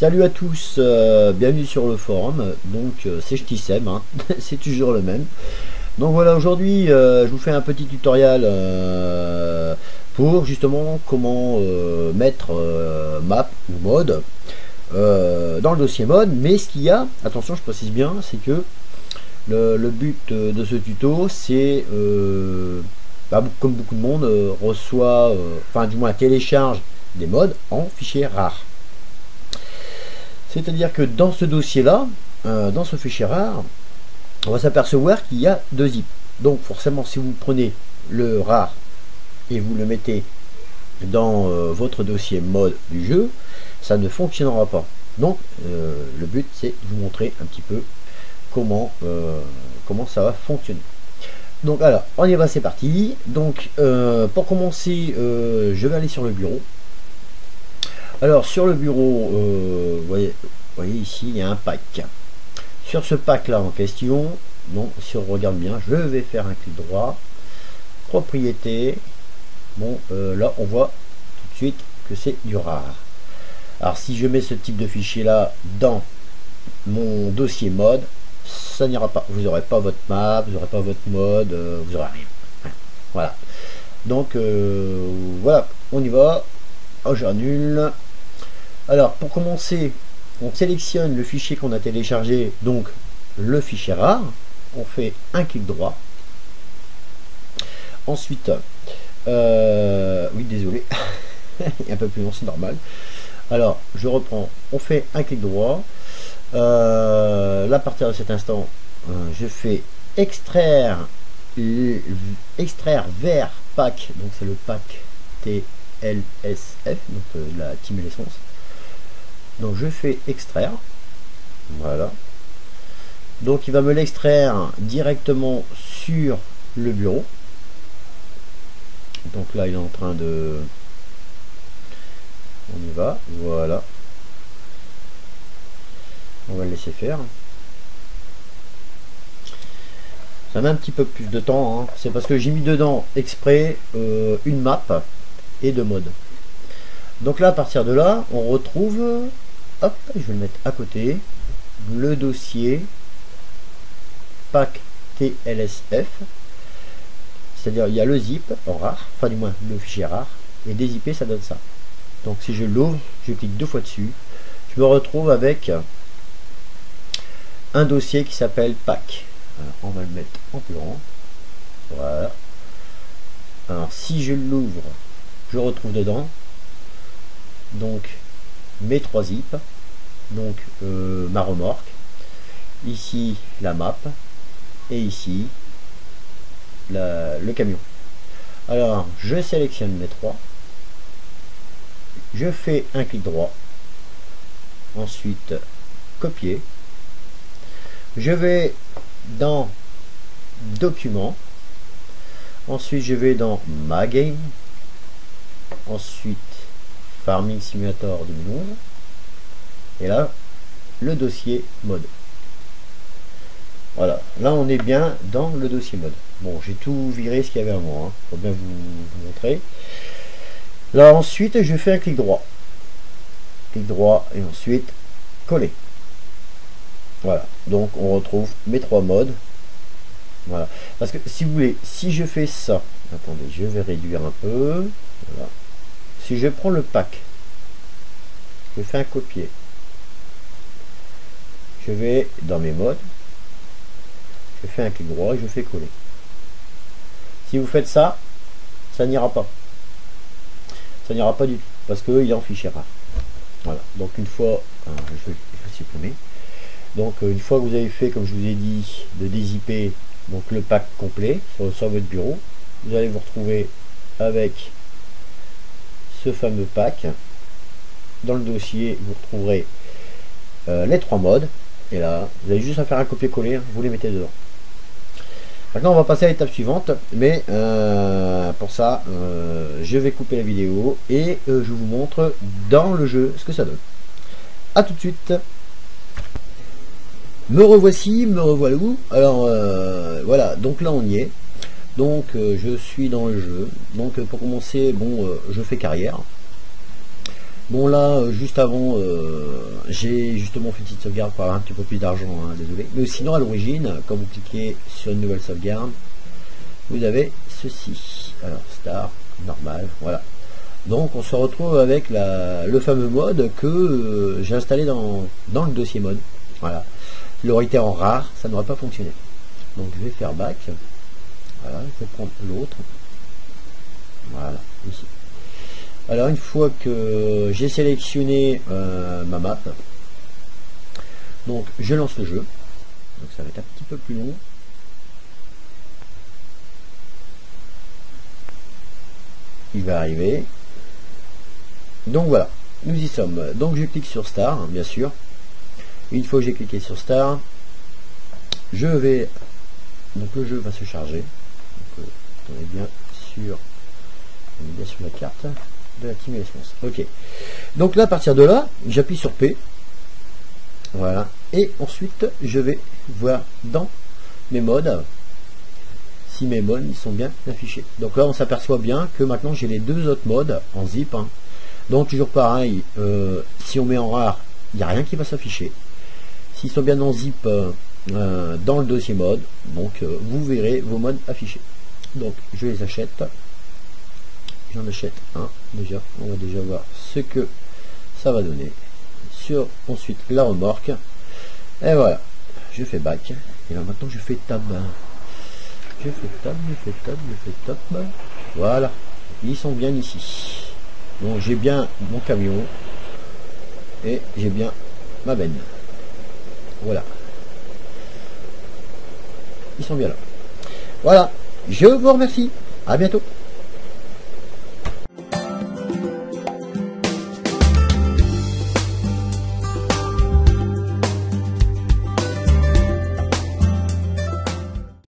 Salut à tous, bienvenue sur le forum. Donc c'est Ch'tisem, hein. C'est toujours le même. Donc voilà, aujourd'hui je vous fais un petit tutoriel pour justement comment mettre map ou mode dans le dossier mode. Mais ce qu'il y a, attention, je précise bien, c'est que le but de ce tuto, c'est comme beaucoup de monde reçoit, enfin du moins télécharge des modes en fichier rare. C'est-à-dire que dans ce dossier-là, dans ce fichier rare, on va s'apercevoir qu'il y a deux zips. Donc forcément, si vous prenez le rare et vous le mettez dans votre dossier mode du jeu, ça ne fonctionnera pas. Donc le but, c'est de vous montrer un petit peu comment ça va fonctionner. Donc alors, on y va, c'est parti. Donc pour commencer, je vais aller sur le bureau. Alors sur le bureau, vous voyez ici il y a un pack. Sur ce pack là en question, donc si on regarde bien, je vais faire un clic droit, propriété. Bon, là on voit tout de suite que c'est du rare. Alors si je mets ce type de fichier là dans mon dossier mode, ça n'ira pas. Vous n'aurez pas votre map, vous n'aurez pas votre mode, vous n'aurez rien. Voilà. Donc voilà, on y va. Oh, j'annule. Alors pour commencer, on sélectionne le fichier qu'on a téléchargé, donc le fichier rare. On fait un clic droit. Ensuite, oui, désolé, un peu plus long, c'est normal. Alors je reprends, on fait un clic droit. Là, à partir de cet instant, je fais extraire vers pack, donc c'est le pack TLSF, donc la team l'essence. Donc je fais extraire, voilà. Donc il va me l'extraire directement sur le bureau. Donc là il est en train de, on y va, voilà. On va le laisser faire. Ça met un petit peu plus de temps, hein. C'est parce que j'ai mis dedans exprès une map et deux modes. Donc là, à partir de là, on retrouve, hop, je vais le mettre à côté, le dossier pack TLSF. C'est-à-dire il y a le zip en rare, enfin du moins le fichier rare, et dézipper ça donne ça. Donc si je l'ouvre, je clique deux fois dessus, je me retrouve avec un dossier qui s'appelle pack. Alors, on va le mettre en plus grand. Voilà. Alors si je l'ouvre, je retrouve dedans donc mes trois zips, donc ma remorque, ici la map et ici le camion. Alors je sélectionne mes trois, je fais un clic droit, ensuite copier, je vais dans documents, ensuite je vais dans ma game, ensuite Farming Simulator 2011, et là le dossier mode. Voilà, là on est bien dans le dossier mode. Bon, j'ai tout viré ce qu'il y avait avant, hein, pour bien vous montrer. Là ensuite je fais un clic droit et ensuite coller. Voilà, donc on retrouve mes trois modes. Voilà, parce que si vous voulez, si je fais ça, attendez, je vais réduire un peu. Voilà. Si je prends le pack, je fais un copier, je vais dans mes modes, je fais un clic droit et je fais coller. Si vous faites ça, ça n'ira pas. Ça n'ira pas du tout, parce qu'il est en fichier rare. Voilà, donc une fois, je vais supprimer. Donc une fois que vous avez fait, comme je vous ai dit, de dézipper donc le pack complet sur votre bureau, vous allez vous retrouver avec ce fameux pack. Dans le dossier, vous retrouverez les trois modes, et là vous avez juste à faire un copier-coller, vous les mettez dedans. Maintenant on va passer à l'étape suivante, mais pour ça je vais couper la vidéo et je vous montre dans le jeu ce que ça donne. A tout de suite. Me revoici, me revoilà. Alors voilà, donc là on y est. Donc je suis dans le jeu. Donc pour commencer, bon, je fais carrière. Bon là, juste avant, j'ai justement fait une petite sauvegarde pour avoir un petit peu plus d'argent, hein, désolé. Mais sinon, à l'origine, quand vous cliquez sur une nouvelle sauvegarde, vous avez ceci. Alors, Star, normal, voilà. Donc, on se retrouve avec le fameux mode que j'ai installé dans le dossier mode. Voilà. Il aurait été en rare, ça n'aurait pas fonctionné. Donc, je vais faire back. Voilà, je vais prendre l'autre. Voilà, ici. Alors une fois que j'ai sélectionné ma map, donc je lance le jeu. Donc ça va être un petit peu plus long. Il va arriver. Donc voilà, nous y sommes. Donc je clique sur Star, hein, bien sûr. Une fois que j'ai cliqué sur Star, je vais... Donc le jeu va se charger. Donc, on est bien sur la carte de la Team Response. Ok. Donc là, à partir de là, j'appuie sur P. Voilà. Et ensuite, je vais voir dans mes modes si mes modes ils sont bien affichés. Donc là, on s'aperçoit bien que maintenant, j'ai les deux autres modes en zip. Hein. Donc toujours pareil, si on met en rare, il n'y a rien qui va s'afficher. S'ils sont bien en zip dans le dossier mode, donc vous verrez vos modes affichés. Donc je les achète. J'en achète un déjà, on va déjà voir ce que ça va donner sur ensuite la remorque, et voilà, je fais back, et là maintenant je fais tab, je fais tab, voilà, ils sont bien ici. Donc j'ai bien mon camion et j'ai bien ma benne, voilà, ils sont bien là. Voilà, je vous remercie, à bientôt.